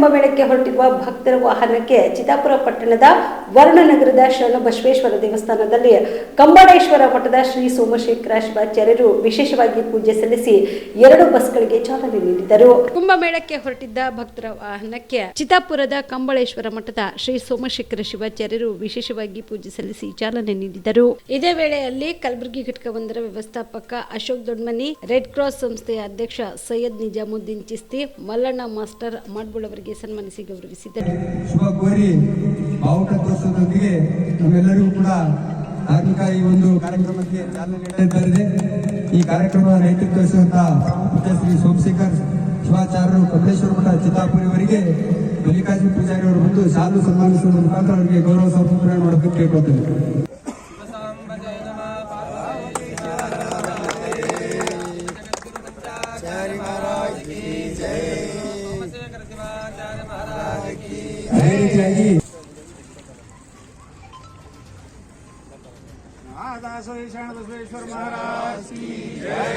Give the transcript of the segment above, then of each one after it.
ಕುಂಭಮೇಳಕ್ಕೆ ಹೊರಟಿರುವ ಭಕ್ತರ ವಾಹನಕ್ಕೆ ಚಿತ್ತಾಪುರ ಪಟ್ಟಣದ ವರ್ಣನಗರದ ಶರಣ ಬಸವೇಶ್ವರ ದೇವಸ್ಥಾನದಲ್ಲಿ ಕಂಬಳೇಶ್ವರ ಮಠದ ಶ್ರೀ ಸೋಮಶೇಖರ ಶಿವಾಚಾರ್ಯರು ವಿಶೇಷವಾಗಿ ಪೂಜೆ ಸಲ್ಲಿಸಿ 2 ಬಸ್ಗಳಿಗೆ ಚಾಲನೆ ನೀಡಿದರು. ಕುಂಭಮೇಳಕ್ಕೆ ಹೊರಟಿದ್ದ ಭಕ್ತರ ವಾಹನಕ್ಕೆ ಚಿತ್ತಾಪುರದ ಕಂಬಳೇಶ್ವರ ಮಠದ ಶ್ರೀ ಸೋಮಶೇಖರ ಶಿವಾಚಾರ್ಯರು ವಿಶೇಷವಾಗಿ ಪೂಜೆ ಸಲ್ಲಿಸಿ ಚಾಲನೆ ನೀಡಿದರು. ಇದೇ ವೇಳೆಯಲ್ಲಿ ಕಲಬುರಗಿ ಘಟಕವೊಂದರ ವ್ಯವಸ್ಥಾಪಕ ಅಶೋಕ್ ದೊಡ್ಮನಿ, ರೆಡ್ ಕ್ರಾಸ್ ಸಂಸ್ಥೆಯ ಅಧ್ಯಕ್ಷ ಸೈಯದ್ ನಿಜಾಮುದ್ದೀನ್ ಚಿಸ್ತಿ, ಮಲ್ಲಣ್ಣ ಮಾಸ್ಟರ್ ಮಾಡ್ಬುಳ್ ಅವರಿಗೆ ಸನ್ಮಾನಿಸಿ ಗೌರವಿಸಿದರು. ಶುಭ ಕೋರಿ ಭಾವುಕತ್ವದೊಂದಿಗೆ ನಮ್ಮೆಲ್ಲರಿಗೂ ಕೂಡ ಧಾರ್ಮಿಕ ಈ ಒಂದು ಕಾರ್ಯಕ್ರಮಕ್ಕೆ ಚಾಲನೆ ನೀಡುತ್ತಾ ಇದೆ. ಈ ಕಾರ್ಯಕ್ರಮದ ನೇತೃತ್ವ ವಹಿಸುವಂತಹ ಶ್ರೀ ಸೋಮಶೇಖರ್ ಶಿವಾಚಾರ್ಯರು ಕಮಲೇಶ್ವರ ಮಠ ಚಿತ್ತಾಪುರವರಿಗೆ ಮಲ್ಲಿಕಾರ್ಜುನ ಪೂಜಾರಿ ಅವರು ಬಂದು ಶಾಲು ಸನ್ಮಾನಿಸುವ ಮುಖಾಂತರ ಅವರಿಗೆ ಗೌರವ ಸಮರ್ಪಣೆ ಮಾಡೋದಕ್ಕೆ ಕೇಳ್ಕೊಳ್ತೇನೆ. ಅದೇ ರೀತಿಯಾಗಿ ಶರಣ ಬಸವೇಶ್ವರ ಮಹಾರಾಜ್ ಕಿ ಜೈ.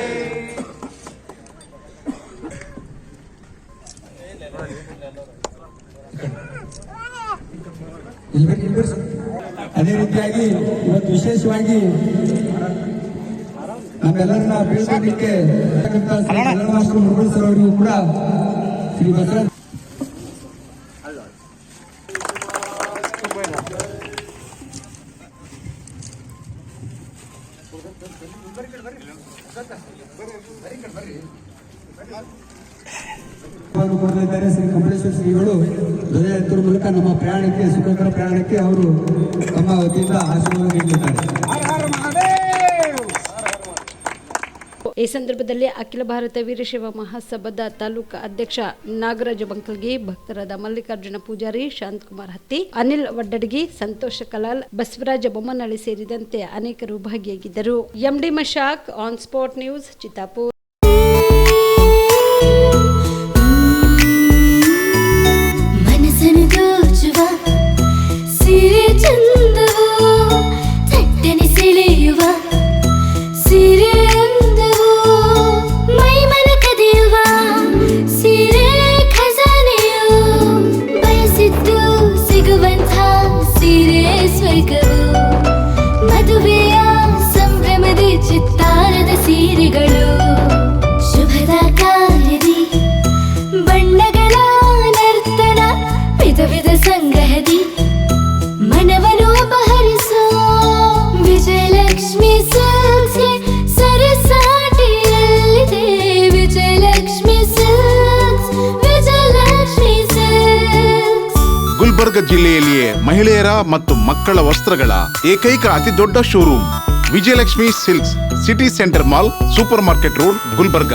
ಅದೇ ರೀತಿಯಾಗಿ ಇವತ್ತು ವಿಶೇಷವಾಗಿ ನಮ್ಮೆಲ್ಲರನ್ನ ಬೀಳ್ಕೊಡ್ಲಿಕ್ಕೆ ಮಾಸ್ಟರ್ ಮುರುಘನ್ ಸರ್ ಅವರಿಗೂ ಕೂಡ ಶ್ರೀ ಬಸವರಾಜ್ ಕೊಡಲಿದ್ದಾರೆ. ಶ್ರೀ ಕಂಬಳೇಶ್ವರ ಶ್ರೀಗಳು ಧ್ವಜ ಎತ್ತುವ ಮೂಲಕ ನಮ್ಮ ಪ್ರಯಾಣಕ್ಕೆ ಸುಖಕರ ಪ್ರಯಾಣಕ್ಕೆ ಅವರು ತಮ್ಮ ವತಿಯಿಂದ ಆಶೀರ್ವಾದ ನೀಡಲಿದ್ದಾರೆ. ಈ ಸಂದರ್ಭದಲ್ಲಿ ಅಖಿಲ ಭಾರತ ವೀರಶೈವ ಮಹಾಸಭಾದ ತಾಲೂಕಾ ಅಧ್ಯಕ್ಷ ನಾಗರಾಜ ಬಂಕಲ್ಗಿ, ಭಕ್ತರಾದ ಮಲ್ಲಿಕಾರ್ಜುನ ಪೂಜಾರಿ, ಶಾಂತಕುಮಾರ್ ಹತ್ತಿ, ಅನಿಲ್ ವಡ್ಡಡ್ಗಿ, ಸಂತೋಷ ಕಲಾಲ್, ಬಸವರಾಜ ಬೊಮ್ಮನಹಳ್ಳಿ ಸೇರಿದಂತೆ ಅನೇಕರು ಭಾಗಿಯಾಗಿದ್ದರು. MD Mashak, on spot news, Chittapur. ಮದುವೆಯ ಸಂಭ್ರಮದ ಚಿತ್ತಾರದ ಸೀರೆಗಳು, ಶುಭದ ಕಾರ್ಯದಿ ಬಣ್ಣಗಳ ನರ್ತನ, ವಿಧ ವಿಧ ಸಂಗ್ರಹದಿ ಮನವನ್ನು ಅಪಹರಿಸೋ ವಿಜಯಲಕ್ಷ್ಮಿ ಸಿಲ್ಕ್ಸ್ಗೆ ಸರಸಾಟಿಯಲ್ಲಿದೆ. Vijayalakshmi silks, Vijayalakshmi silks. ಗುಲ್ಬರ್ಗ ಜಿಲ್ಲೆಯಲ್ಲಿಯೇ ಮಹಿಳೆಯರ ಮತ್ತು ಮಕ್ಕಳ ವಸ್ತ್ರಗಳ ಏಕೈಕ ಅತಿ ದೊಡ್ಡ showroom Vijayalakshmi silks, city centre mall, super market road, Gulbarga.